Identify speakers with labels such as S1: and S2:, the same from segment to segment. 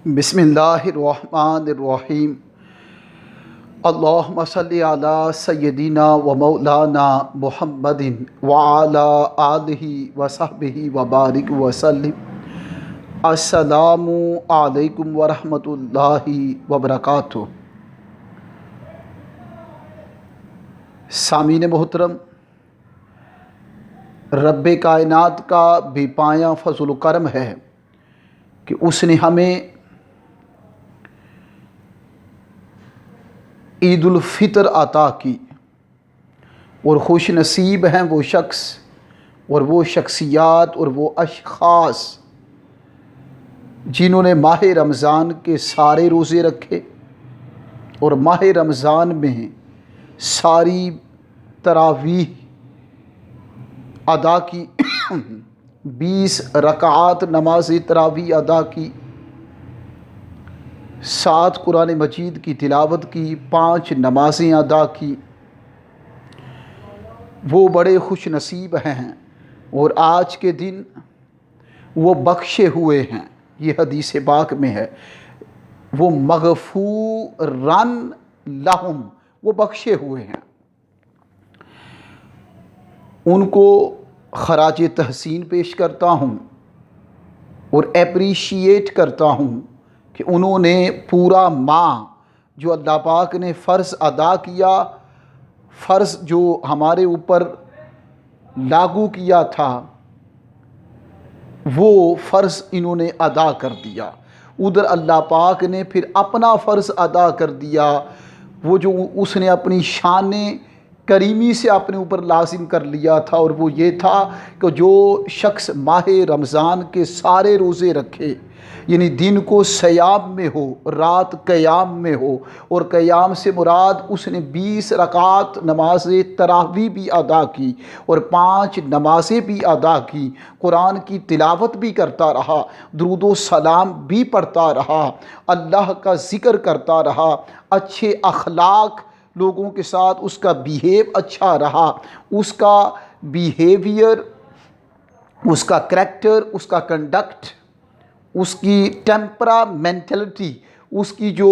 S1: بسم اللہ الرحمن الرحیم۔ اللہم صلی علی سیدنا و مولانا محمد وعلی آلہ وصحبہ وبارک وسلم۔ السلام علیکم ورحمۃ اللہ وبرکاتہ۔ سامعین محترم، رب کائنات کا بے پایاں فضل و کرم ہے کہ اس نے ہمیں عید الفطر عطا کی، اور خوش نصیب ہیں وہ شخص اور وہ شخصیات اور وہ اشخاص جنہوں نے ماہ رمضان کے سارے روزے رکھے اور ماہ رمضان میں ساری تراویح ادا کی، 20 رکعات نماز تراویح ادا کی، 7 قرآن مجید کی تلاوت کی، 5 نمازیں ادا کی۔ وہ بڑے خوش نصیب ہیں اور آج کے دن وہ بخشے ہوئے ہیں۔ یہ حدیث پاک میں ہے، وہ مغفورن لہم، وہ بخشے ہوئے ہیں۔ ان کو خراج تحسین پیش کرتا ہوں اور اپریشیٹ کرتا ہوں کہ انہوں نے پورا ماہ جو اللہ پاک نے فرض ادا کیا، فرض جو ہمارے اوپر لاگو کیا تھا، وہ فرض انہوں نے ادا کر دیا۔ ادھر اللہ پاک نے پھر اپنا فرض ادا کر دیا، وہ جو اس نے اپنی شان کریمی سے اپنے اوپر لازم کر لیا تھا، اور وہ یہ تھا کہ جو شخص ماہ رمضان کے سارے روزے رکھے، یعنی دن کو صیام میں ہو، رات قیام میں ہو، اور قیام سے مراد اس نے 20 رکعات نماز تراویح بھی ادا کی اور 5 نمازیں بھی ادا کی، قرآن کی تلاوت بھی کرتا رہا، درود و سلام بھی پڑھتا رہا، اللہ کا ذکر کرتا رہا، اچھے اخلاق لوگوں کے ساتھ اس کا بیہیو اچھا رہا، اس کا بیہیویئر، اس کا کریکٹر، اس کا کنڈکٹ، اس کی ٹیمپرامنٹلٹی، اس کی جو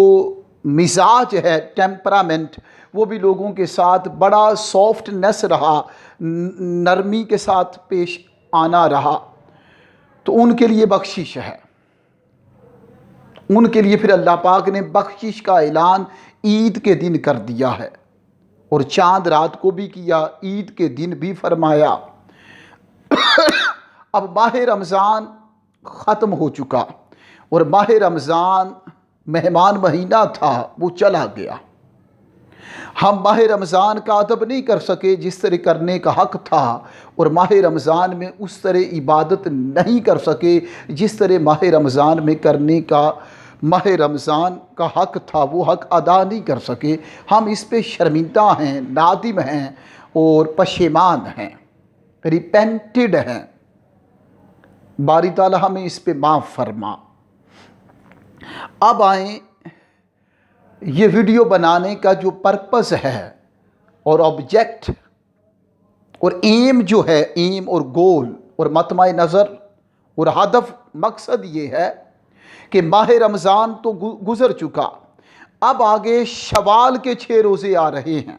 S1: مزاج ہے ٹیمپرامنٹ، وہ بھی لوگوں کے ساتھ بڑا سافٹنس رہا، نرمی کے ساتھ پیش آنا رہا، تو ان کے لیے بخشش ہے۔ ان کے لیے پھر اللہ پاک نے بخشش کا اعلان عید کے دن کر دیا ہے، اور چاند رات کو بھی کیا، عید کے دن بھی فرمایا۔ اب ماہ رمضان ختم ہو چکا، اور ماہ رمضان مہمان مہینہ تھا، وہ چلا گیا۔ ہم ماہ رمضان کا ادب نہیں کر سکے جس طرح کرنے کا حق تھا، اور ماہ رمضان میں اس طرح عبادت نہیں کر سکے جس طرح ماہ رمضان میں کرنے کا ماہ رمضان کا حق تھا، وہ حق ادا نہیں کر سکے۔ ہم اس پہ شرمندہ ہیں، نادم ہیں اور پشیمان ہیں، ریپینٹڈ ہیں۔ باری تعالیٰ ہمیں اس پہ معاف فرما۔ اب آئیں، یہ ویڈیو بنانے کا جو پرپس ہے اور آبجیکٹ اور ایم جو ہے، ایم اور گول اور مطمع نظر اور ہدف، مقصد یہ ہے کہ ماہ رمضان تو گزر چکا، اب آگے شوال کے 6 روزے آ رہے ہیں۔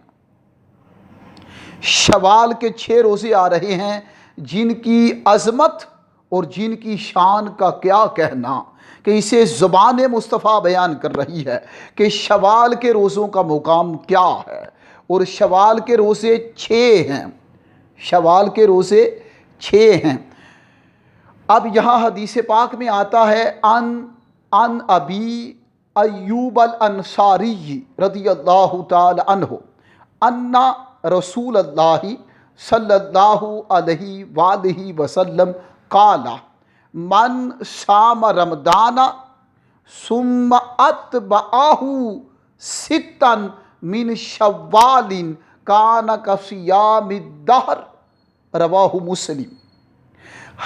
S1: شوال کے 6 روزے آ رہے ہیں، جن کی عظمت اور جن کی شان کا کیا کہنا، کہ اسے زبان مصطفیٰ بیان کر رہی ہے کہ شوال کے روزوں کا مقام کیا ہے، اور شوال کے روزے 6 ہیں، شوال کے روزے 6 ہیں۔ اب یہاں حدیث پاک میں آتا ہے، ان ابی ایوب الانصاری رضی اللہ تعالی عنہ ان رسول اللہ صلی اللہ علیہ وآلہ وسلم قال من صام رمضان ثم اتبعہ 6 من شوال کان کصیام الدہر، رواہ مسلم۔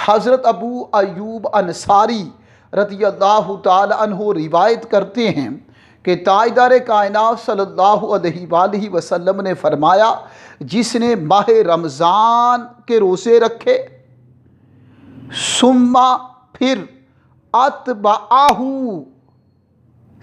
S1: حضرت ابو ایوب انصاری رضی اللہ تعالی عنہ روایت کرتے ہیں کہ تاجدار کائنات صلی اللہ علیہ وآلہ وسلم نے فرمایا، جس نے ماہ رمضان کے روزے رکھے، ثم پھر اتبعہ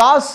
S1: 10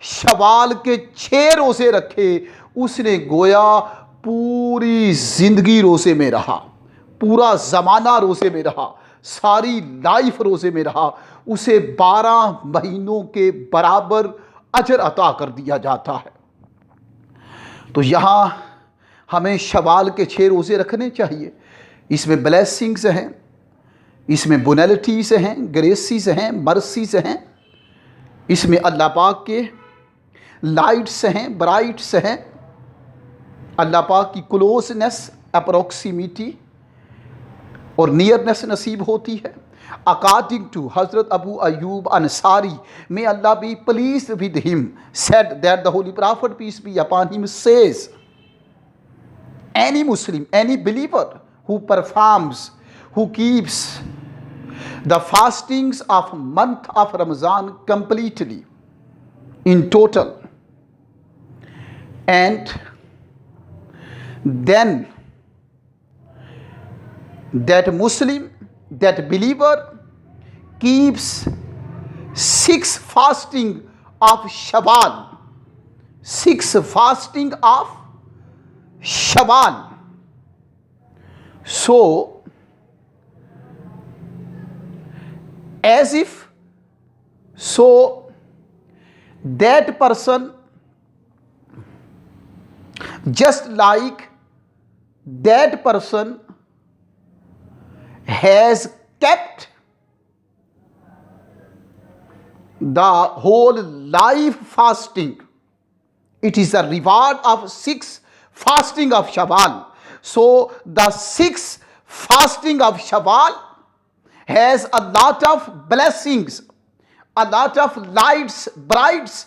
S1: شوال کے 6 روزے رکھے اس نے گویا پوری زندگی روزے میں رہا، پورا زمانہ روزے میں رہا، ساری لائف روزے میں رہا، اسے 12 مہینوں کے برابر اجر عطا کر دیا جاتا ہے۔ تو یہاں ہمیں شوال کے 6 روزے رکھنے چاہیے، اس میں بلیسنگز ہیں، اس میں بونیلٹیز ہیں، گریسیز ہیں، مرسیز ہیں، اس میں اللہ پاک کے لائٹس ہیں، برائٹس ہیں، اللہ پاک کی کلوزنس، اپروکسیمیٹی اور نیئرنس نصیب ہوتی ہے۔ According to Hazrat Abu Ayyub Ansari, may Allah be pleased with him, said that the Holy Prophet, peace be upon him, says, any Muslim, any believer who performs, who keeps the fastings of month of Ramadan completely, in total, and then that Muslim, that believer keeps 6 fasting of Shawwal, 6 fasting of Shawwal. So, as if, so that person, just like that person has kept the whole life fasting, it is a reward of 6 fasting of Shawwal. So the 6 fasting of Shawwal has a lot of blessings, a lot of lights, brights,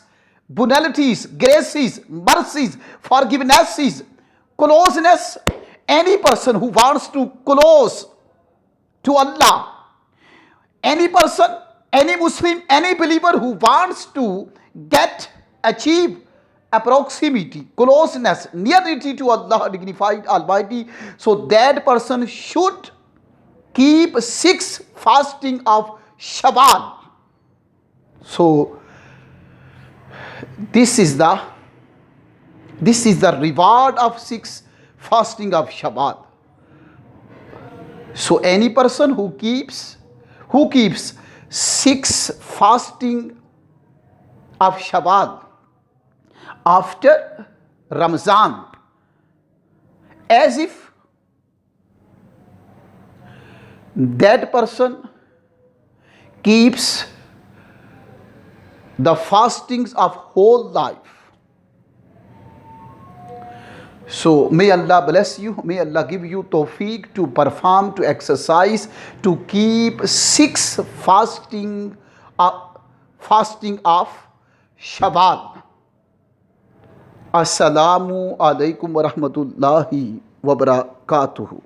S1: bonalities, graces, mercies, forgivenesses, closeness. Any person who wants to close to Allah, any person, any Muslim, any believer who wants to achieve approximity, closeness, nearity to Allah, dignified Almighty, so that person should keep 6 fasting of Shawwal. So this is the reward of 6 fasting of Shawwal. So any person who keeps 6 fasting of Shawwal after Ramazan, as if that person keeps the fastings of whole life. So may Allah bless you, may Allah give you tawfiq to perform, to exercise, to keep 6 fasting of Shawwal. Assalamu alaikum wa rahmatullahi wa barakatuhu.